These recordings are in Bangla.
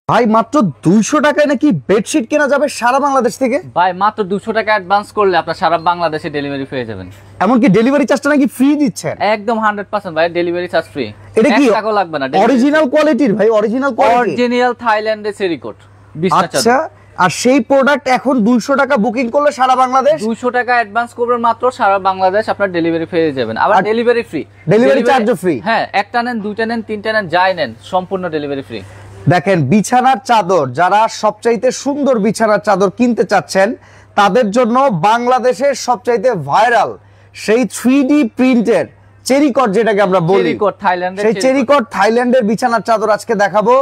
ভাই মাত্র 200 টাকায় নাকি বেডশিট কেনা যাবে সারা বাংলাদেশ থেকে? ভাই মাত্র 200 টাকা অ্যাডভান্স করলে আপনারা সারা বাংলাদেশে ডেলিভারি পেয়ে যাবেন। এমনকি ডেলিভারি চার্জটা নাকি ফ্রি দিচ্ছেন? একদম 100% ভাই, ডেলিভারি চার্জ ফ্রি। এটা কি 1 টাকাও লাগবে না। অরিজিনাল কোয়ালিটির ভাই, অরিজিনাল কোয়ালিটি, অরিজিনাল থাইল্যান্ডের সেরিকোট। আচ্ছা, আর সেই প্রোডাক্ট এখন 200 টাকা বুকিং করলে সারা বাংলাদেশ 200 টাকা অ্যাডভান্স করবেন মাত্র, সারা বাংলাদেশ আপনার ডেলিভারি পেয়ে যাবেন। আবার ডেলিভারি ফ্রি, ডেলিভারি চার্জও ফ্রি। হ্যাঁ, একটা নেন, দুইটা নেন, তিনটা নেন, যাই নেন, সম্পূর্ণ ডেলিভারি ফ্রি। দেখেন, বিছানার চাদর, যারা সবচাইতে সুন্দর বিছানার চাদর কিনতে চাচ্ছেন তাদের জন্য বাংলাদেশের সবচাইতে ভাইরাল সেই 3D প্রিন্টের চেরিকট, যেটাকে আমরা বলি চেরিকট থাইল্যান্ডের, সেই চেরিকট থাইল্যান্ডের বিছানার চাদর আজকে দেখাবো,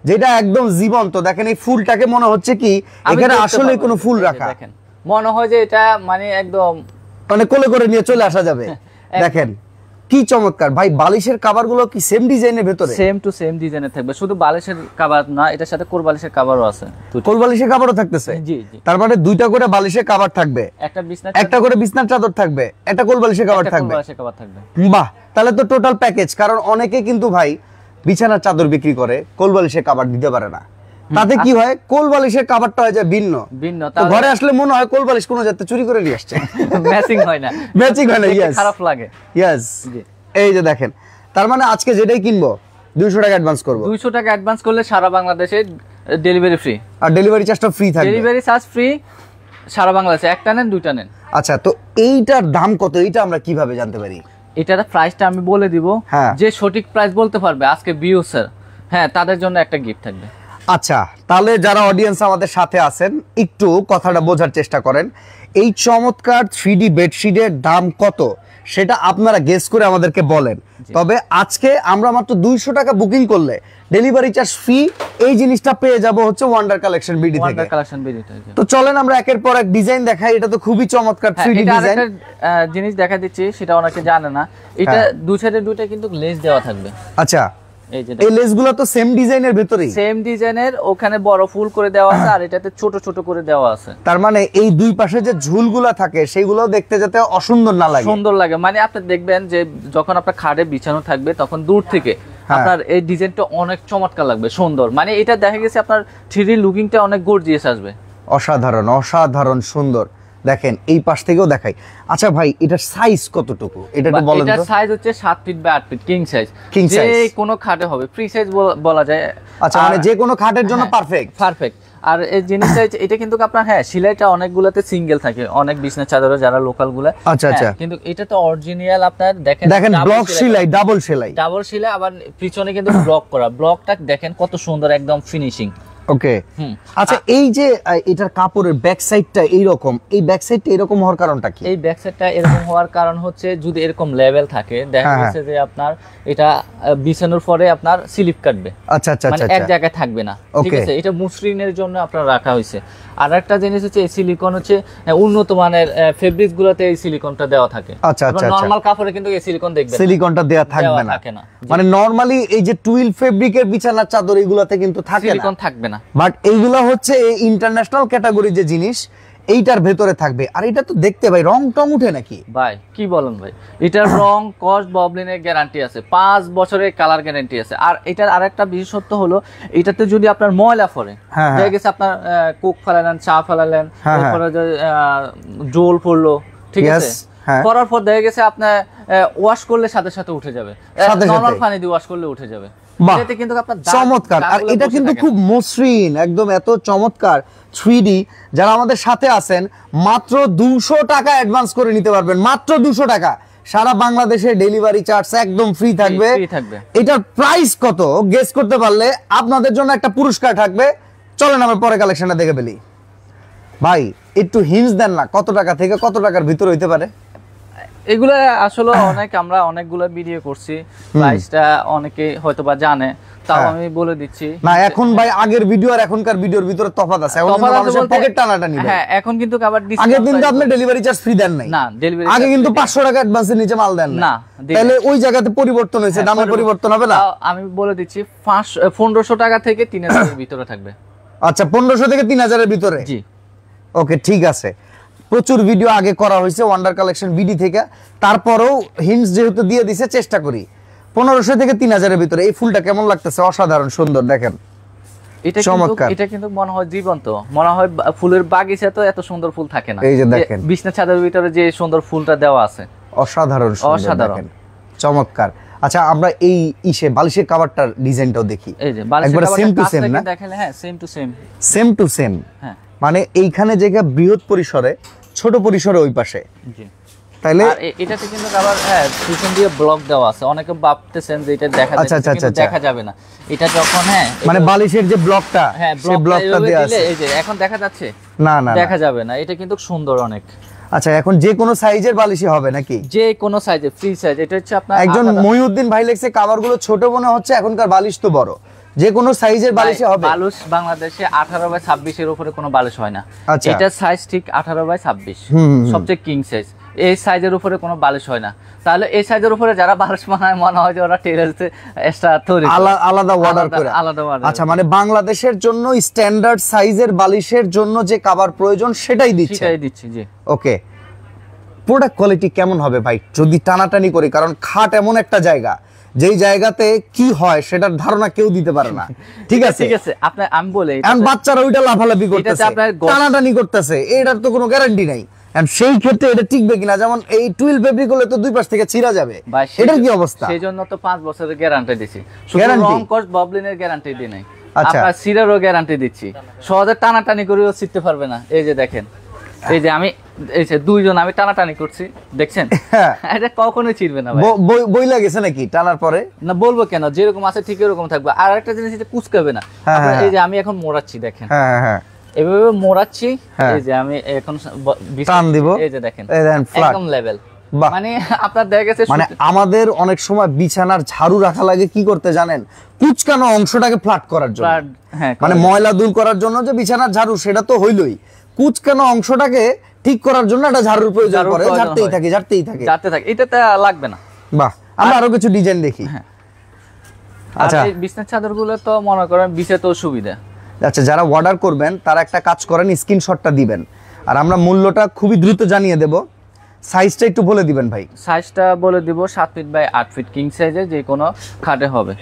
যেটা একদম জীবন্ত। দেখেন এই ফুলটাকে মনে হচ্ছে কি এখানে আসলে কোনো ফুল রাখা, দেখেন মনে হয় যে এটা মানে একদম মানে কোলে করে নিয়ে চলে আসা যাবে। দেখেন কি চমৎকার ভাই। বালিশের কভার গুলো কি সেম ডিজাইনের ভিতরে? সেম টু সেম ডিজাইনের থাকবে, শুধু বালিশের কভার না, এটার সাথে কোল বালিশের কভারও আছে। কোল বালিশের কভারও থাকতেছে? জি জি। তার মানে দুইটা করে বালিশের কভার থাকবে, একটা করে বিছনার চাদর থাকবে, একটা কোল বালিশের কভার থাকবে। বাহ, তাহলে তো টোটাল প্যাকেজ। কারণ অনেকে কিন্তু ভাই বিছানার চাদর বিক্রি করে, কোল বালিশের কভার দিতে পারে না। তাতে কি হয়, কোল বালিশের কভারটা হয়ে যায় ভিন্ন ভিন্ন। তো ঘরে আসলে মনে হয় কোল বালিশ কোনো যাতে চুরি করে নিয়ে আসছে, ম্যাচিং হয় না, ম্যাচিং হয় না। ইয়েস, খারাপ লাগে। ইয়েস, এই যে দেখেন, তার মানে আজকে যেটাই কিনবো 200 টাকা অ্যাডভান্স করব। 200 টাকা অ্যাডভান্স করলে সারা বাংলাদেশে ডেলিভারি ফ্রি, আর ডেলিভারি চার্জটা ফ্রি থাকবে। ডেলিভারি চার্জ ফ্রি সারা বাংলাদেশে, একটা নেন, দুইটা নেন। আচ্ছা, তো এইটার দাম কত, এইটা আমরা কিভাবে জানতে পারি? এটার প্রাইসটা আমি বলে দিব, যে সঠিক প্রাইস বলতে পারবে আজকে ভিউয়ার, হ্যাঁ, তাদের জন্য একটা গিফট থাকবে। আচ্ছা, তাহলে যারা অডিয়েন্স আমাদের সাথে আছেন একটু কথাটা বোঝার চেষ্টা করেন। এই চমৎকার 3D বেডশিটের দাম কত সেটা আপনারা গেস করে আমাদেরকে বলেন। তবে আজকে আমরা মাত্র 200 টাকা বুকিং করলে ডেলিভারি চার্জ ফ্রি এই জিনিসটা পেয়ে যাব হচ্ছে ওয়ান্ডার কালেকশন বিডি থেকে। ওয়ান্ডার কালেকশন বিডি থেকে। তো চলেন আমরা একের পর এক ডিজাইন দেখাই। এটা তো খুবই চমৎকার 3D ডিজাইন। একটা জিনিস দেখা দিচ্ছি, সেটা অনেকে জানে না, এটা দুই সাইডে দুইটা কিন্তু লেস দেওয়া থাকবে। আচ্ছা, এই লেসগুলো তো সেম ডিজাইনের ভিতরেই, সেম ডিজাইনের, ওখানে বড় ফুল করে দেওয়া আছে আর এটাতে ছোট ছোট করে দেওয়া আছে। তার মানে এই দুই পাশে যে ঝুলগুলো থাকে সেগুলো দেখতে যাতে অসুন্দর না লাগে, সুন্দর লাগে। মানে আপনি দেখবেন যে যখন আপনার খাটে বিছানো থাকবে তখন দূর থেকে আপনার এই ডিজাইনটা অনেক চমৎকার লাগবে, সুন্দর। মানে এটা দেখা গেছে আপনার 3D লুকিংটা অনেক গর্জিয়াস আসবে। অসাধারণ, অসাধারণ সুন্দর। দেখেন এই পাশ থেকেও দেখাই। আচ্ছা ভাই, এটার সাইজ কতটুকু এটা একটু বলেন তো? এটার সাইজ হচ্ছে 7 feet by 8 feet, king size. King size যে কোনো খাটে হবে, ফ্রি সাইজ বলা যায়। আচ্ছা, মানে যে কোনো খাটের জন্য পারফেক্ট, পারফেক্ট। আর এই জিনিসটা এটা কিন্তু আপনার, হ্যাঁ, সেলাইটা অনেকগুলোতে সিঙ্গেল থাকে, অনেক বিজনেস চাদরে যারা লোকাল গুলা। আচ্ছা আচ্ছা, কিন্তু এটা তো অরিজিনাল আপনার দেখেন ব্লক সেলাই, ডাবল সেলাই, ডাবল সেলাই। আবার পিছনে কিন্তু ব্লক করা, ব্লকটা দেখেন কত সুন্দর, একদম ফিনিশিং। ওকে, আচ্ছা, এই যে এটার কাপড়ের ব্যাক সাইডটা এইরকম, এই ব্যাক সাইডটা এরকম হওয়ার কারণটা কি? এই ব্যাক সাইডটা এরকম হওয়ার কারণ হচ্ছে যদি এরকম লেভেল থাকে, দেখা যাচ্ছে যে আপনার এটা বিছানোর পরে আপনার স্লিপ কাটবে। আচ্ছা আচ্ছা, মানে এক জায়গায় থাকবে না, ঠিক আছে? এটা মসৃণের জন্য আপনার রাখা হয়েছে। আর একটা জিনিস হচ্ছে এই সিলিকন হচ্ছে উন্নত মানের ফেব্রিক্স গুলোতে এই সিলিকনটা দেওয়া থাকে। আচ্ছা আচ্ছা, নরমাল কাপড়ে কিন্তু এই সিলিকন দেখবেন সিলিকনটা দেয়া থাকবে না। মানে নরমালি এই যে টুইল ফেব্রিকের বিছানার চাদর এগুলাতে কিন্তু থাকে না, সিলিকন থাকবে না। বাট এইগুলা হচ্ছে ইন্টারন্যাশনাল ক্যাটাগরি যে জিনিস, এইটার ভেতরে থাকবে। আর এটা তো দেখতে ভাই রং টং উঠে নাকি? ভাই কি বলেন ভাই, এটার রং কস্ট ববলিনের গ্যারান্টি আছে, 5 বছরের কালার গ্যারান্টি আছে। আর এটার আরেকটা বিশেষত্ব হলো, এটাতে যদি আপনার ময়লা পড়ে, দেখা গেছে আপনার কোক ফেলালেন, চা ফেলালেন, তারপরে জল পড়লো, ঠিক আছে, করার পর দেখা গেছে আপনার ওয়াশ করলে সাথে সাথে উঠে যাবে, নরমাল পানি দিয়ে ওয়াশ করলে উঠে যাবে। এটাতে কিন্তু আপনার চমৎকার। আর এটা কিন্তু খুব মসৃণ, একদম এত চমৎকার 3D। যারা আমাদের সাথে আছেন মাত্র 200 টাকা অ্যাডভান্স করে নিতে পারবেন, মাত্র 200 টাকা। সারা বাংলাদেশে ডেলিভারি চার্জ একদম ফ্রি থাকবে। এটার প্রাইস কত গেস করতে পারলে আপনাদের জন্য একটা পুরস্কার থাকবে। চলেন আমরা পরে কালেকশনটা দেখে ফেলি। ভাই একটু হিন্টস দেন না, কত টাকা থেকে কত টাকার ভিতর হইতে পারে? এগুলো আসলে আমরা অনেকগুলো ভিডিও করছি, প্রাইসটা অনেকে হয়তোবা জানে, তাও আমি বলে দিচ্ছি না। এখন ভাই আগের ভিডিও আর এখনকার ভিডিওর ভিতরে তফাৎ আছে। এখন মানুষের পকেট টানাটা নিবে। হ্যাঁ, এখন কিন্তু আবার আগে কিন্তু আপনি ডেলিভারি চার্জ ফ্রি দেন নাই না, ডেলিভারি আগে কিন্তু 500 টাকা অ্যাডভান্সের নিচে মাল দেন না। তাহলে ওই জায়গাতে পরিবর্তন হয়েছে, দামের পরিবর্তন হবে না। আমি বলে দিচ্ছি 1500 টাকা থেকে 3000 এর ভিতরে থাকবে। আচ্ছা, 1500 থেকে 3000 এর ভিতরে? জি, ওকে, ঠিক আছে। প্রচুর ভিডিও আগে করা হয়েছে ওয়ান্ডার কালেকশন বিডি থেকে, তারপরেও হিন্টস যেহেতু দিয়ে দিছে চেষ্টা করি। 1500 থেকে 3000 এর ভিতরে। এই ফুলটা কেমন লাগতেছে? অসাধারণ সুন্দর। দেখেন এটা কিন্তু মনে হয় জীবন্ত, মনে হয় ফুলের বাগিচা তো এত সুন্দর ফুল থাকে না। এই যে দেখেন বিছনা চাদরের ভিতরে যে সুন্দর ফুলটা দেওয়া আছে, অসাধারণ অসাধারণ চমৎকার। আচ্ছা আমরা এই বালিশের কভারটার ডিজাইনটাও দেখি। এই যে বালিশের কভারটা সেম টু সেম না, দেখেন হ্যাঁ সেম টু সেম হ্যাঁ, মানে এইখানে জায়গা বৃহৎ পরিসরে, ছোট পরিসরে ওই পাশে। জি তাইলে আর এটাতে কিন্তু আবার হ্যাঁ পিছন দিয়ে ব্লক দেওয়া আছে। অনেকে ভাবতেছেন যে এটা দেখা যাচ্ছে, কিন্তু দেখা যাবে না। এটা যখন হ্যাঁ মানে বালিশের যে ব্লকটা, হ্যাঁ সেই ব্লকটা দেয়া আছে। এই যে এখন দেখা যাচ্ছে না না দেখা যাবে না, এটা কিন্তু সুন্দর অনেক। আচ্ছা এখন যে কোনো সাইজের বালিশই হবে নাকি? যে কোনো সাইজে, ফ্রি সাইজ। এটা হচ্ছে আপনার একজন মহিউদ্দিন ভাই লেখছে কভারগুলো ছোট মনে হচ্ছে, এখনকার বালিশ তো বড়, যে কোনো সাইজের বালিশে হবে। বালিশ বাংলাদেশে 18/26 এর উপরে কোনো বালিশ হয় না। আচ্ছা এটা সাইজ ঠিক 18/26, সবচেয়ে কিং সাইজ। এই সাইজের উপরে কোনো বালিশ হয় না। তাহলে এই সাইজের উপরে যারা বালিশ বানায় মনে হয় যে ওরা টেলার্সে এক্সট্রা তৈরি আলাদা অর্ডার করে। আচ্ছা মানে বাংলাদেশের জন্য স্ট্যান্ডার্ড সাইজের বালিশের জন্য যে কভার প্রয়োজন সেটাই দিচ্ছি। জি ওকে। প্রোডাক্ট কোয়ালিটি কেমন হবে ভাই যদি টানাটানি করি? কারণ খাট এমন একটা জায়গা যেই জায়গাতে কি হয় সেটার ধারণা কেউ দিতে পারে না। ঠিক আছে আমি বলে বাচ্চারা ওইটা লাফালাফি করতেছে, টানাটানি করতেছে, এটার তো কোনো গ্যারান্টি নাই। সেই ক্ষেত্রে এটা টিকবে কিনা? যেমন এই টুইল ফেব্রিক হলে তো দুই পাশ থেকে ছিঁড়া যাবে, এটার কি অবস্থা? সেই জন্য তো 5 বছরের গ্যারান্টি দিছি। শুধু রং কস ববলিনের গ্যারান্টি দিই নাই, আপনার সিরারও গ্যারান্টি দিচ্ছি। সহজে টানাটানি করেও ছিঁড়তে পারবে না। এই যে দেখেন, এই যে আমি এই যে দুইজন আমি টানাটানি করছি, দেখছেন? এটা কখনোই ছিঁড়বে না ভাই। বই লাগেছে নাকি টানার পরে? না বলবো কেন, যেরকম আছে ঠিক এরকম থাকবে। আর একটা জিনিস এটা কুচকাবে না। এই যে আমি এখন মোড়াচ্ছি, দেখেন এভাবে মোড়াচ্ছি, এই যে আমি এখন টান দিব, এই যে দেখেন একদম লেভেল। মানে আপনার দেখা গেছে মানে আমাদের অনেক সময় বিছানার ঝাড়ু রাখা লাগে কি করতে জানেন? কুচকানো অংশটাকে ফ্ল্যাট করার জন্য, মানে ময়লা দূর করার জন্য যে বিছানার ঝাড়ু সেটা তো হইলই, কুচকানো অংশটাকে ঠিক করার জন্য একটা ঝাড়ুর প্রয়োজন পড়ে, ঝাড়তেই থাকে। এটাতে লাগবে না। বাহ, আমরা আরো কিছু ডিজাইন দেখি। আচ্ছা এই বিছনার চাদরগুলো তো মনে করেন বিছে তো সুবিধা। আচ্ছা যারা অর্ডার করবেন তারা একটা কাজ করেন, স্ক্রিনশটটা দিবেন আর আমরা মূল্যটা খুবই দ্রুত জানিয়ে দেব। সাইজটা একটু বলে দিবেন ভাই। সাইজটা বলে দিব 7 ফিট বাই 8 ফিট কিং সাইজে যে কোনো খাটে হবে।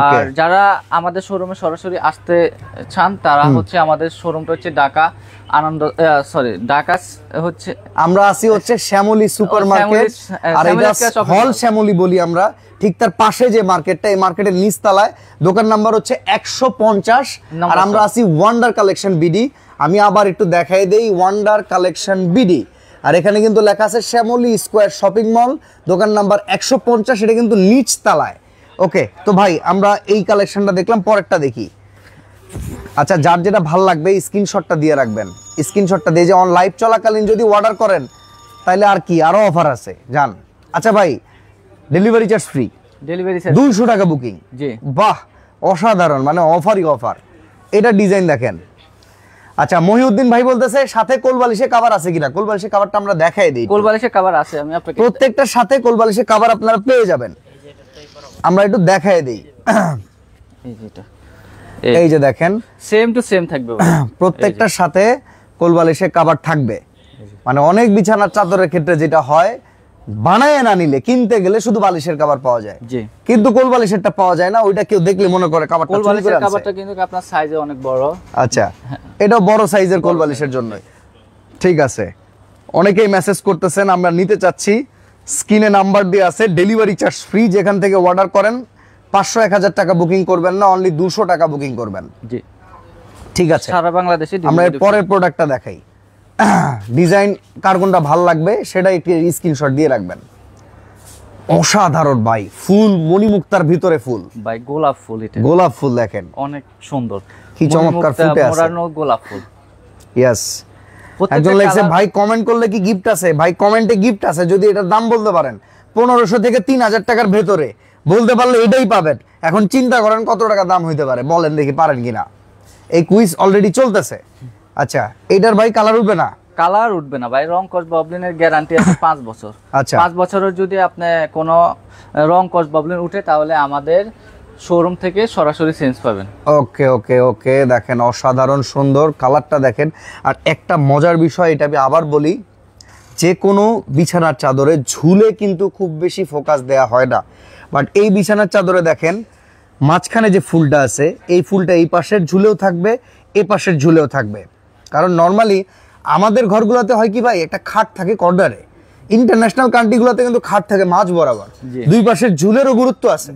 আর যারা আমাদের শোরুমে সরাসরি আসতে চান তারা হচ্ছে আমাদের শোরুমটা হচ্ছে ঢাকা ঢাকা হচ্ছে আমরা আছি হচ্ছে শ্যামলী সুপার মার্কেট, আর এটা হল শ্যামলী বলি আমরা। ঠিক তার পাশে যে মার্কেটটা, এই মার্কেটের নিচতলায়, দোকান নাম্বার হচ্ছে 150, আর আমরা আছি ওয়ান্ডার কালেকশন বিডি। আমি আবার একটু দেখাই দেই, ওয়ান্ডার কালেকশন বিডি। আর এখানে কিন্তু লেখা আছে শ্যামলী স্কোয়ার শপিং মল, দোকান নাম্বার 150, এটা কিন্তু নিচ তলায়। ওকে তো ভাই আমরা এই কালেকশনটা দেখলাম, পরেরটা দেখি। আচ্ছা যার যেটা ভালো লাগবে স্ক্রিনশটটা দিয়ে রাখবেন। স্ক্রিনশটটা দিয়ে যে অন লাইভ চলাকালীন যদি অর্ডার করেন তাহলে আর কি আরো অফার আছে জান। আচ্ছা ভাই ডেলিভারি চার্জ ফ্রি, ডেলিভারি 200 টাকা বুকিং। জি বাহ অসাধারণ, মানে অফারই অফার। এটা ডিজাইন দেখেন। আচ্ছা মহিউদ্দিন ভাই বলতেছে সাথে কোলবালিশে কভার আছে কিনা? কোলবালিশে কভারটা আমরা দেখাই দিই। কোলবালিশে কভার আছে, আমি আপনাকে প্রত্যেকটার সাথে কোলবালিশে কভার আপনারা পেয়ে যাবেন। আমরা একটু দেখাই দিই। এই যে দেখেন সেম টু সেম থাকবে প্রত্যেকটার সাথে কোলবালিশে কভার থাকবে। মানে অনেক বিছানার চাদরের ক্ষেত্রে যেটা হয়, বানায় না নিলে কিনতে গেলে শুধু বালিশের কভার পাওয়া যায়, কিন্তু কোলবালিশেরটা পাওয়া যায় না। ওইটা কেউ দেখলে মনে করে কভারটা চুরি করে আনছে। কভারটা কিন্তু আপনার সাইজে অনেক বড়। আচ্ছা এটা বড় সাইজের কোলবালিশের জন্য। ঠিক আছে, অনেকেই মেসেজ করতেছেন আমরা নিতে চাচ্ছি। স্ক্রিনে নাম্বার দেওয়া আছে, ডেলিভারি চার্জ ফ্রি। যেখান থেকে অর্ডার করেন 500-1000 টাকা বুকিং করবেন না, অনলি 200 টাকা বুকিং করবেন। জি ঠিক আছে, সারা বাংলাদেশে। আমরা এর পরের প্রোডাক্টটা দেখাই। ডিজাইন কার কোনটা ভালো লাগবে সেটা একটু স্ক্রিনশট দিয়ে রাখবেন। অসাধারণ ভাই, ফুল মণিমুক্তার ভিতরে ফুল ভাই, গোলাপ ফুল। এটা গোলাপ ফুল দেখেন অনেক সুন্দর, কি চমৎকার ফুটে আছে, মোড়ানো গোলাপ ফুল। ইয়েস। একজন লিখছে ভাই কমেন্ট করলে কি গিফট আছে? ভাই কমেন্টে গিফট আছে, যদি এটার দাম বলতে পারেন 1500 থেকে 3000 টাকার ভেতরে বলতে পারলে এটাই পাবেন। এখন চিন্তা করেন কত টাকা দাম হইতে পারে, বলেন দেখি পারেন কিনা। এই কুইজ অলরেডি চলতেছে। আচ্ছা এটার ভাই কালার উঠবে না? কালার উঠবে না ভাই, রং কস ববলিনের গ্যারান্টি আছে 5 বছর। আচ্ছা 5 বছরের যদি আপনি কোনো রং কস ববলিন উঠে তাহলে আমাদের শোরুম থেকে সরাসরি চেঞ্জ পাবেন। ওকে ওকে ওকে, দেখেন অসাধারণ সুন্দর কালারটা দেখেন। আর একটা মজার বিষয়, এটা আমি আবার বলি, যে কোনো বিছানার চাদরে ঝুলে কিন্তু খুব বেশি ফোকাস দেয়া হয় না, বাট এই বিছানার চাদরে দেখেন মাঝখানে যে ফুলটা আছে এই ফুলটা এই পাশের ঝুলেও থাকবে, এ পাশের ঝুলেও থাকবে। কারণ নর্মালি আমাদের ঘরগুলোতে হয় কি ভাই, একটা খাট থাকে কর্নারে, ইন্টারন্যাশনাল কান্ট্রিগুলোতে কিন্তু খাট থাকে মাঝ বরাবর, দুই পাশের ঝুলেরও গুরুত্ব আছে।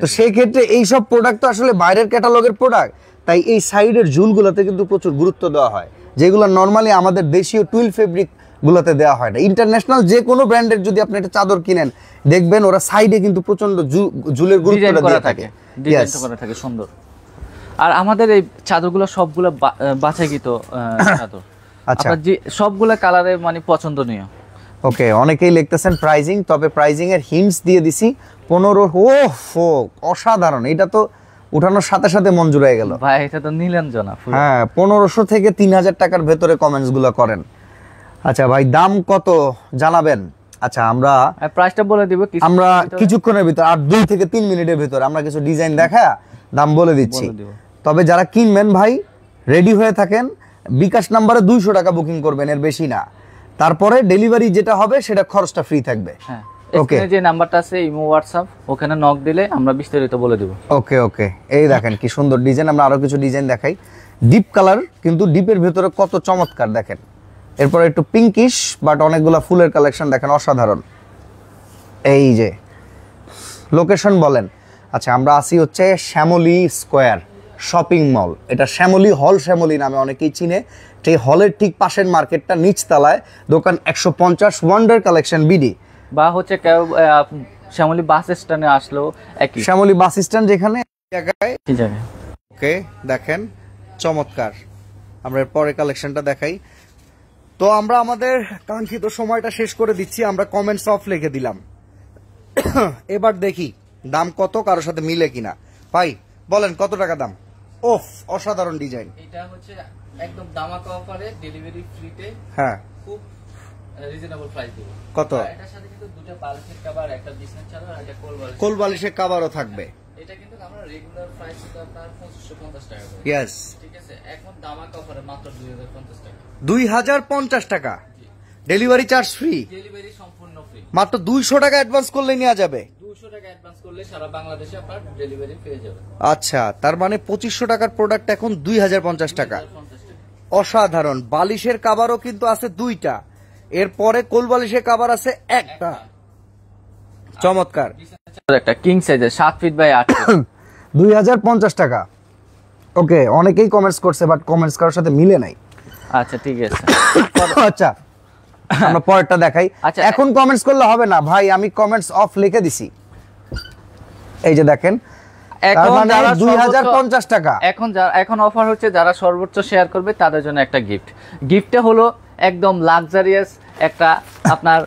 তো সেই ক্ষেত্রে এইসব প্রোডাক্ট তো আসলে বাইরের ক্যাটালগের প্রোডাক্ট, তাই এই সাইডের ঝুলগুলোতে কিন্তু প্রচুর গুরুত্ব দেওয়া হয়, যেগুলো নর্মালি আমাদের দেশীয় টুইল ফেব্রিক গুলোতে দেওয়া হয় না। ইন্টারন্যাশনাল যে কোনো ব্র্যান্ডের যদি আপনি একটা চাদর কিনেন দেখবেন ওরা সাইডে কিন্তু প্রচন্ড ঝুলের গুরুত্বটা দিয়ে থাকে, ডিজাইন করা থাকে সুন্দর। আর আমাদের এই চাদরগুলো সবগুলো বাছাইকৃত চাদর। আচ্ছা, যে সবগুলো কালারে মানে পছন্দনীয়। ওকে, অনেকেই লিখতেছেন প্রাইজিং, তবে প্রাইজিং এর হিন্টস দিয়ে দিছি 15। ওফো অসাধারণ, এটা তো উঠানোর সাথে সাথে মন জুড়ে গেল ভাই, এটা তো নীলাঞ্জনা। হ্যাঁ, 1500 থেকে 3000 টাকার ভেতরে কমেন্টস গুলো করেন। আচ্ছা ভাই, দাম কত জানাবেন? আচ্ছা, আমরা প্রাইসটা বলে দিব আমরা কিছুক্ষণের ভিতর, আর 2 থেকে 3 মিনিটের ভিতর আমরা কিছু ডিজাইন দেখা দাম বলে দিচ্ছি। তবে যারা কিনবেন ভাই রেডি হয়ে থাকেন, বিকাশ নাম্বারে 200 টাকা বুকিং করবেন, এর বেশি না। তারপরে ডেলিভারি যেটা হবে সেটা খরচটা ফ্রি থাকবে। হ্যাঁ, ওকে, যে নাম্বারটা আছে ইমো হোয়াটসঅ্যাপ, ওখানে নক দিলে আমরা বিস্তারিত বলে দেব। ওকে ওকে, এই দেখেন কি সুন্দর ডিজাইন। আমরা আরো কিছু ডিজাইন দেখাই, ডিপ কালার, কিন্তু ডিপের ভেতরে কত চমৎকার দেখেন। এরপর একটু পিঙ্কিশ, বাট অনেকগুলা ফুলের কালেকশন দেখেন, অসাধারণ। এই যে লোকেশন বলেন। আচ্ছা, আমরা আসি হচ্ছে শ্যামলী স্কোয়ার শপিং মল, এটা শ্যামলী হল, শ্যামলী নামে অনেকেই চিনে। সেই হলের ঠিক পাশের মার্কেটটা নিচতলায়, দোকান 150, ওয়ান্ডার কালেকশন বিডি। বা হচ্ছে কেউ শ্যামলী বাস স্ট্যান্ডে আসলো, একই শ্যামলী বাস স্ট্যান্ড যেখানে জায়গায়। কি জায়গায়? ওকে, দেখেন চমৎকার। আমরা এর পরে কালেকশনটা দেখাই। তো আমরা আমাদের কাঙ্ক্ষিত সময়টা শেষ করে দিচ্ছি, আমরা কমেন্টস অফ লিখে দিলাম। এবার দেখি দাম কত, কারোর সাথে মিলে কিনা। ভাই বলেন কত টাকা দাম? ওফ, অসাধারণ ডিজাইন। এটা হচ্ছে একদম দামাকা অফারে, ডেলিভারি ফ্রিতে, হ্যাঁ, খুব রিজনেবল প্রাইস দিব। কত? এটার সাথে কিন্তু দুটো বালিশের কভার, একটা বিছানার চাদর, আর একটা কোল বালিশের কভারও থাকবে। এটা কিন্তু আমরা রেগুলার প্রাইস ছিল আপনার 2550 টাকা করে। ইয়েস, ঠিক আছে, এখন দামাকা অফারে মাত্র 2050 টাকা। 2050 টাকা, ডেলিভারি চার্জ ফ্রি, ডেলিভারি সম্পূর্ণ ফ্রি। মাত্র 200 টাকা অ্যাডভান্স করলে নেওয়া যাবে। 200 টাকা অ্যাডভান্স করলে সারা বাংলাদেশে আপনার ডেলিভারি পেয়ে যাবেন। আচ্ছা, তার মানে 2500 টাকার প্রোডাক্ট এখন 2050 টাকা। অসাধারণ। বালিশের কভারও কিন্তু আছে 2টা, এরপরে কোল বালিশের কভার আছে একটা। চমৎকার। একটা কিং সাইজের 7 ফিট বাই 8 ফিট, 2050 টাকা। ওকে, অনেকেই কমেন্টস করছে, বাট কমেন্টস কারোর সাথে মিলে নাই। আচ্ছা ঠিক আছে। আচ্ছা, আমরা পরেরটা দেখাই। আচ্ছা, এখন কমেন্টস করলে হবে না ভাই, আমি কমেন্টস অফ লিখে দিছি। এই যে দেখেন, এখন যারা 2050 টাকা। এখন অফার হচ্ছে, যারা সর্বোচ্চ শেয়ার করবে তাদের জন্য একটা গিফটটা হলো একদম লাক্সারিয়াস একটা আপনার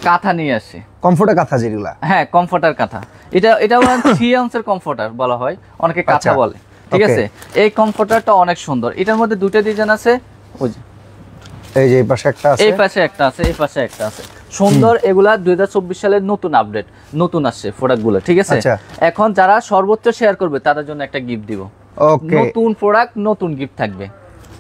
কাঁথা নিয়ে আসে। কমফোর্টার কাঁথা যেগুলা, হ্যাঁ, কমফোর্টার কাঁথা। এটা 3 আউন্সের কমফোর্টার বলা হয়, অনেকে কাঁথা বলে। ঠিক আছে, এই কমফোর্টারটা অনেক সুন্দর। এটার মধ্যে দুটো ডিজাইন আছে, ওই যে এই যে এই পাশে একটা আছে, এই পাশে একটা আছে, এই পাশে একটা আছে, সুন্দর। এগুলা 2024 সালের নতুন আপডেট, নতুন আসছে প্রোডাক্টগুলো। ঠিক আছে, এখন যারা সর্বোচ্চ শেয়ার করবে তাদের জন্য একটা গিফট দিব। ওকে, নতুন প্রোডাক্ট, নতুন গিফট থাকবে।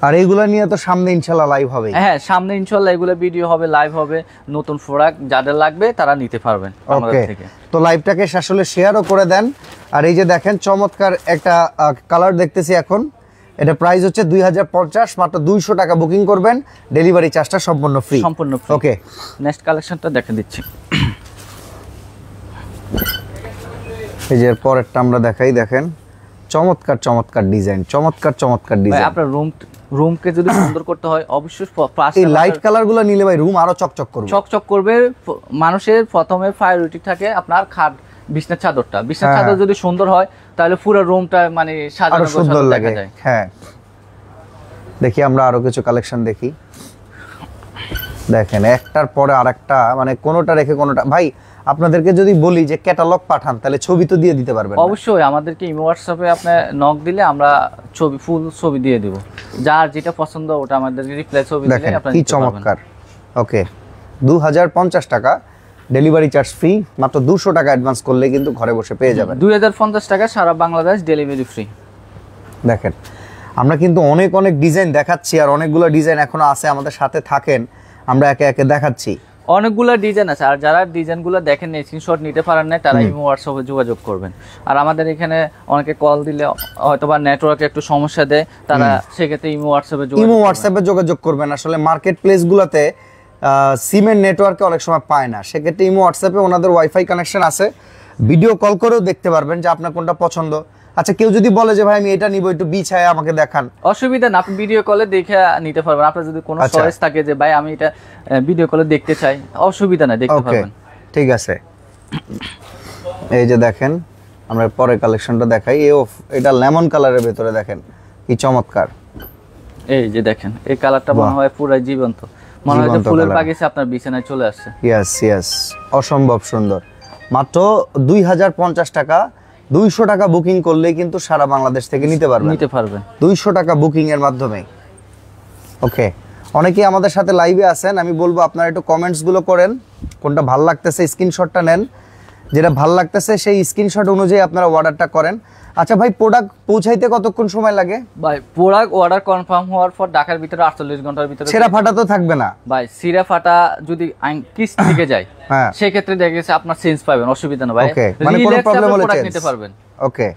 আর এইগুলা নিয়ে তো সামনে ইনশাআল্লাহ লাইভ হবে। হ্যাঁ, সামনে ইনশাআল্লাহ এগুলো ভিডিও হবে, লাইভ হবে। নতুন প্রোডাক্ট যাদের লাগবে তারা নিতে পারবেন আমাদের থেকে। তো লাইভটাকে আসলে শেয়ারও করে দেন। আর এই যে দেখেন চমৎকার একটা কালার দেখতেছি এখন, এটা প্রাইস হচ্ছে 2050, মাত্র 200 টাকা বুকিং করবেন, ডেলিভারি চার্জটা সম্পূর্ণ ফ্রি। ওকে, নেক্সট কালেকশনটা দেখে দিচ্ছি। এই যে পরেরটা আমরা দেখাই, দেখেন চমৎকার চমৎকার ডিজাইন, চমৎকার চমৎকার ডিজাইন। আপনার রুমকে যদি সুন্দর করতে হয়, অবশ্যই এই লাইট কালারগুলো নিলে ভাই রুম আরো চকচক করবে, চকচক করবে। মানুষের প্রথমে প্রায়োরিটি থাকে আপনার খাট, বিছনার চাদরটা। বিছনার চাদর যদি সুন্দর হয় তাহলে পুরো রুমটা মানে সাজানো সুন্দর গোছানো লাগে। দেখা যায়। হ্যাঁ, দেখি আমরা আরো কিছু কালেকশন দেখি। দেখেন একটার পরে আরেকটা, মানে কোনোটা রেখে কোনোটা। ভাই আপনাদেরকে যদি বলি যে ক্যাটালগ পাঠান, তাহলে ছবি তো দিয়ে দিতে পারবেন? অবশ্যই, আমাদেরকে ইমো হোয়াটসঅ্যাপে আপনি নক দিলে আমরা ফুল ছবি দিয়ে দিব। যার যেটা পছন্দ ওটা আমাদেরকে রিপ্লাই ছবি দিলে আপনারা কি চমৎকার। ওকে, 2050 টাকা, ডেলিভারি চার্জ ফ্রি, মাত্র 200 টাকা অ্যাডভান্স করলে কিন্তু ঘরে বসে পেয়ে যাবেন। 2050 টাকা, সারা বাংলাদেশ ডেলিভারি ফ্রি। দেখেন আমরা কিন্তু অনেক ডিজাইন দেখাচ্ছি, আর অনেকগুলো ডিজাইন এখনো আছে। আমাদের সাথে থাকেন, আমরা একে একে দেখাচ্ছি। অনেকগুলো ডিজাইন আছে, আর যারা ডিজাইনগুলো দেখেন স্ক্রিনশট নিতে পারেন না তারা ইমো হোয়াটসঅ্যাপে যোগাযোগ করবেন। আর আমাদের এখানে অনেকে কল দিলে হয়তো বা নেটওয়ার্কে একটু সমস্যা দেয়, তারা সেক্ষেত্রে ইমো হোয়াটসঅ্যাপে যোগাযোগ করবেন। আসলে মার্কেট প্লেসগুলোতে সিমের নেটওয়ার্কে অনেক সময় পায় না, সেক্ষেত্রে ইমো হোয়াটসঅ্যাপে ওনাদের ওয়াইফাই কানেকশন আছে, ভিডিও কল করেও দেখতে পারবেন যে আপনার কোনটা পছন্দ। আচ্ছা, কেউ যদি বলে যে ভাই আমি এটা নিব, একটু বিছায় আমাকে দেখান, অসুবিধা না, আপনি ভিডিও কলে দেখে নিতে পারবেন। আপনার যদি কোনো চয়েস থাকে যে ভাই আমি এটা ভিডিও কলে দেখতে চাই, অসুবিধা না, দেখতে পারবেন। ঠিক আছে, এই যে দেখেন আমরা পরে কালেকশনটা দেখাই। এটা লেমন কালারের ভিতরে দেখেন কি চমৎকার। এই যে দেখেন এই কালারটা মনে হয় পুরো জীবন্ত, মনে হয় ফুলের বাগিচা আপনার বিছানায় চলে আসছে। ইয়েস, অসম্ভব সুন্দর। মাত্র 2050 টাকা, 200 টাকা বুকিং করলেই কিন্তু সারা বাংলাদেশ থেকে নিতে পারবেন 200 টাকা বুকিং এর মাধ্যমে। ওকে, অনেকেই আমাদের সাথে লাইভে আছেন, আমি বলবো আপনারা একটু কমেন্টস গুলো করেন, কোনটা ভালো লাগতেছে স্ক্রিনশটটা নেন, যেটা ভালো লাগতেছে সেই স্ক্রিনশট অনুযায়ী আপনারা অর্ডারটা করেন। আচ্ছা ভাই, প্রোডাক্ট পৌঁছাইতে কতক্ষণ সময় লাগে? ভাই প্রোডাক্ট অর্ডার কনফার্ম হওয়ার পর ঢাকার ভিতরে 48 ঘন্টার ভিতরে। ছেঁড়া ফাটা তো থাকবে না ভাই? ছিঁড়া ফাটা যদি কিস থেকে যায় সেই ক্ষেত্রে দেখা গেছে আপনার চেঞ্জ পাবেন, অসুবিধা না ভাই, মানে কোনো প্রবলেম হলে প্রোডাক্ট নিতে পারবেন। ওকে,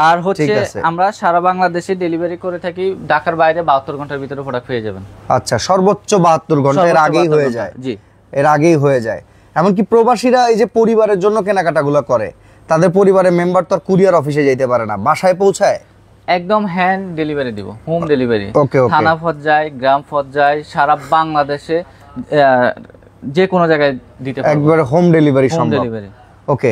আর হচ্ছে আমরা সারা বাংলাদেশে ডেলিভারি করে থাকি, ঢাকার বাইরে 72 ঘন্টার ভিতরে প্রোডাক্ট পেয়ে যাবেন। আচ্ছা, সর্বোচ্চ 72 ঘন্টা, এর আগেই হয়ে যায়? জি, এর আগেই হয়ে যায়। এমনকি প্রবাসীরা এই যে পরিবারের জন্য কেনাকাটাগুলো করে, তাদের পরিবারের মেম্বার তো আর কুরিয়ার অফিসে যেতে পারে না, বাসায় পৌঁছায় একদম হ্যান্ড ডেলিভারি দিব, হোম ডেলিভারি। ওকে, থানা পর্যায়ে, গ্রাম পর্যায়ে, সারা বাংলাদেশে যে কোনো জায়গায় দিতে পারবো, একবারে হোম ডেলিভারি সম্ভব। ওকে,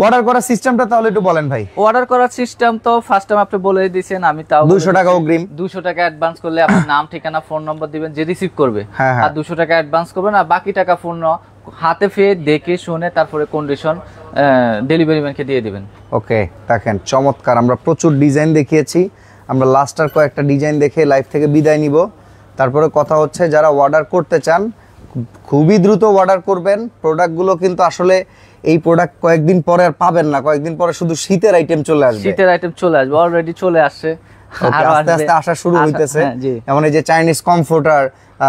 অর্ডার করার সিস্টেমটা তাহলে একটু বলেন ভাই। অর্ডার করার সিস্টেম তো ফার্স্ট টাইম আপনি বলে দিয়েছেন, আমি তাও 200 টাকা অগ্রিম, 200 টাকা অ্যাডভান্স করলে আপনার নাম, ঠিকানা, ফোন নম্বর দিবেন, যে রিসিভ করবে আর 200 টাকা অ্যাডভান্স করবেন, আর বাকি টাকা ফোন হাতে পেয়ে দেখে শুনে তারপরে কন্ডিশন ডেলিভারি ম্যানকে দিয়ে দিবেন। ওকে, দেখেন চমৎকার, আমরা প্রচুর ডিজাইন দেখিয়েছি, আমরা লাস্টার কয়েকটা ডিজাইন দেখে লাইভ থেকে বিদায় নিব। তারপরে কথা হচ্ছে যারা অর্ডার করতে চান খুবই দ্রুত অর্ডার করবেন। প্রোডাক্টগুলো কিন্তু আসলে এই প্রোডাক্ট কয়েকদিন পরে আর পাবেন না, কয়েকদিন পরে শুধু শীতের আইটেম চলে আসবে, অলরেডি চলে আসছে, আস্তে আস্তে আসা শুরু হইতেছে। যেমন এই যে চাইনিজ কমফোর্টার,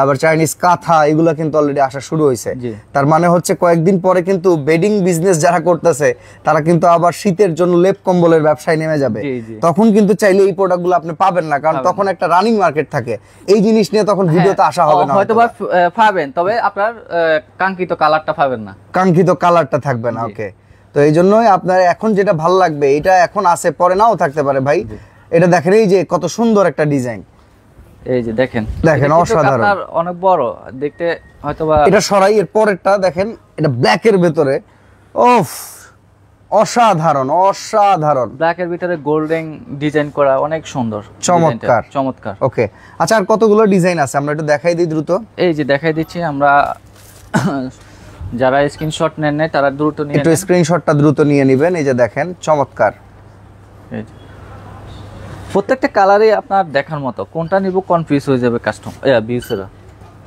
আবার চাইনিজ কাঁথা, এগুলো কিন্তু অলরেডি আসা শুরু হয়েছে। তার মানে হচ্ছে কয়েকদিন পরে কিন্তু বেডিং বিজনেস যারা করতেছে তারা কিন্তু আবার শীতের জন্য লেপ কম্বলের ব্যবসায় নেমে যাবে। তখন কিন্তু চাইলে এই প্রোডাক্টগুলো আপনি পাবেন না, কারণ তখন একটা রানিং মার্কেট থাকে। এই জিনিস নিয়ে তখন ভিডিওতে আসা হবে না, হয়তো পাবেন, তবে আপনার কাঙ্ক্ষিত কালারটা পাবেন না, কাঙ্ক্ষিত কালারটা থাকবে না। ওকে, তো এই জন্যই আপনার এখন যেটা ভালো লাগবে এটা এখন আছে, পরে নাও থাকতে পারে ভাই। এটা দেখেন, এই যে কত সুন্দর একটা ডিজাইন, এই যে দেখেন অসাধারণ, অনেক বড় দেখতে, হয়তোবা এটা সরাই। এর পরেরটা দেখেন, এটা ব্ল্যাক এর ভিতরে, ওফ অসাধারণ, ব্ল্যাক এর ভিতরে গোল্ডেন ডিজাইন করা, অনেক সুন্দর, চমৎকার। ওকে, আচ্ছা আর কতগুলো ডিজাইন আছে আমরা একটু দেখাই দিই দ্রুত। এই যে দেখাই দিচ্ছি আমরা, যারা স্ক্রিনশট নেন নাই তারা দ্রুত নিয়ে একটু স্ক্রিনশটটা দ্রুত নিয়ে নেবেন। এই যে দেখেন চমৎকার, প্রত্যেকটা কালারে আপনার দেখার মতো, কোনটা নিব কনফিউজ হয়ে যাবে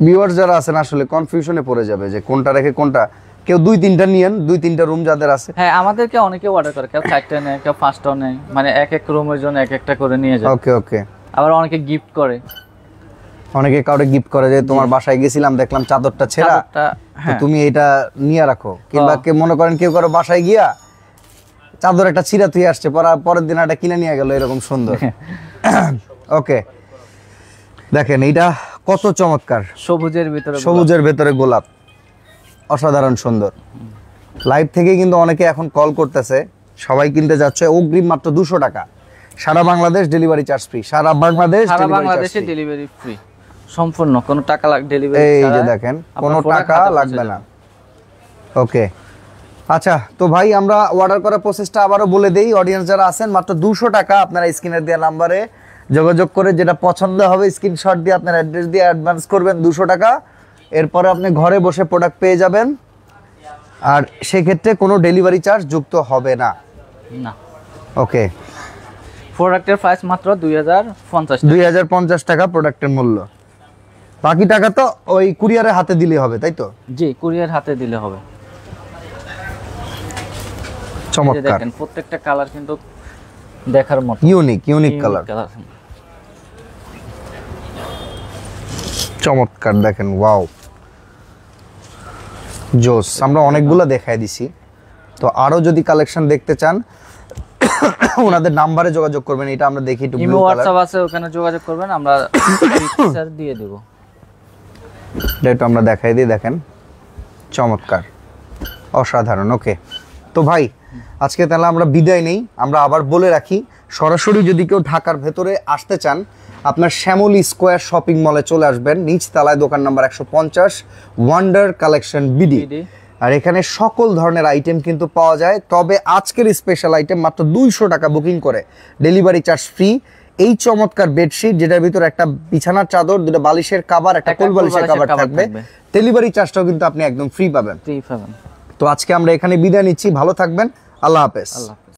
ভিউয়ার্স যারা আছেন, আসলে কনফিউশনে পড়ে যাবে যে কোনটা রেখে কোনটা। কেউ 2-3টা নিয়েন, 2-3টা রুম যাদের আছে। হ্যাঁ, আমাদেরকে অনেকে অর্ডার করে, কেউ 4টা নেয়, কেউ 5টা নেয়, মানে এক এক রুমের জন্য এক একটা করে নিয়ে যায়। ওকে, আবার অনেকে গিফট করে, অনেকে কাউকে গিফট করে যে তোমার বাসায় গেছিলাম দেখলাম চাদরটা ছেঁড়া, তুমি এটা নিয়ে রাখো। কিংবা কেউ মনে করেন কেউ কারো বাসায় গিয়া চাদর একটা ছিঁড়া তুই আসছে, পরের দিন একটা কিনে নিয়ে গেল, এরকম সুন্দর। ওকে, দেখেন এইটা কত চমৎকার, সবুজের ভিতরে গোলাপ, অসাধারণ সুন্দর। লাইভ থেকে কিন্তু অনেকে এখন কল করতেছে, সবাই কিনতে যাচ্ছে অগ্রিম মাত্র 200 টাকা, সারা বাংলাদেশ ডেলিভারি চার্জ ফ্রি, সারা বাংলাদেশে ডেলিভারি ফ্রি সম্পূর্ণ, কোনো টাকা ডেলিভারি, এই যে দেখেন কোনো টাকা লাগবে না। ওকে, আচ্ছা তো ভাই আমরা অর্ডার করার প্রসেসটা আবারও বলে দেই, অডিয়েন্স যারা আছেন মাত্র 200 টাকা, আপনারা স্ক্রিনের দেওয়া নাম্বারে যোগাযোগ করে যেটা পছন্দ হবে স্ক্রিনশট দিয়ে আপনার অ্যাড্রেস দিয়ে অ্যাডভান্স করবেন 200 টাকা, এরপরে আপনি ঘরে বসে প্রোডাক্ট পেয়ে যাবেন, আর সেক্ষেত্রে কোনো ডেলিভারি চার্জ যুক্ত হবে না। ওকে, প্রোডাক্টের প্রাইস মাত্র 2050 টাকা প্রোডাক্টের মূল্য, বাকি টাকা তো ওই কুরিয়ারের হাতে দিলে হবে, তাই তো? জি, কুরিয়ার হাতে দিলে হবে। চমৎকার, দেখেন প্রত্যেকটা কালার কিন্তু দেখার মতো, ইউনিক কালার, চমৎকার। দেখেন ওয়াও, জোস, আমরা অনেকগুলো দেখাই দিছি। তো আরো যদি কালেকশন দেখতে চান ওনাদের নাম্বারে যোগাযোগ করবেন। এটা আমরা দেখি একটু ইমো হোয়াটসঅ্যাপ আছে, ওখানে যোগাযোগ করবেন, আমরা পিকচার দিয়ে দেব। এটা আমরা দেখাই দিই, দেখেন চমৎকার, অসাধারণ। ওকে, তো ভাই আজকে তাহলে আমরা বিদায় নেই। আমরা আবার বলে রাখি, সরাসরি যদি কেউ ঢাকার ভেতরে আসতে চান, আপনার শ্যামলী স্কোয়ার শপিং মলে চলে আসবেন, নিচ তলায় দোকান নাম্বার 150, ওয়ান্ডার কালেকশন বিডি। আর এখানে সকল ধরনের আইটেম কিন্তু পাওয়া যায়। তবে আজকের স্পেশাল আইটেম মাত্র 200 টাকা বুকিং করে, ডেলিভারি চার্জ ফ্রি। এই চমৎকার বেডশিট, যেটার ভিতরে একটা বিছানার চাদর, দুটো বালিশের কভার, একটা কোল বালিশের কভার থাকবে, ডেলিভারি চার্জটাও কিন্তু আপনি একদম ফ্রি পাবেন। তো আজকে আমরা এখানে বিদায় নিচ্ছি, ভালো থাকবেন, আল্লাহ হাফেজ।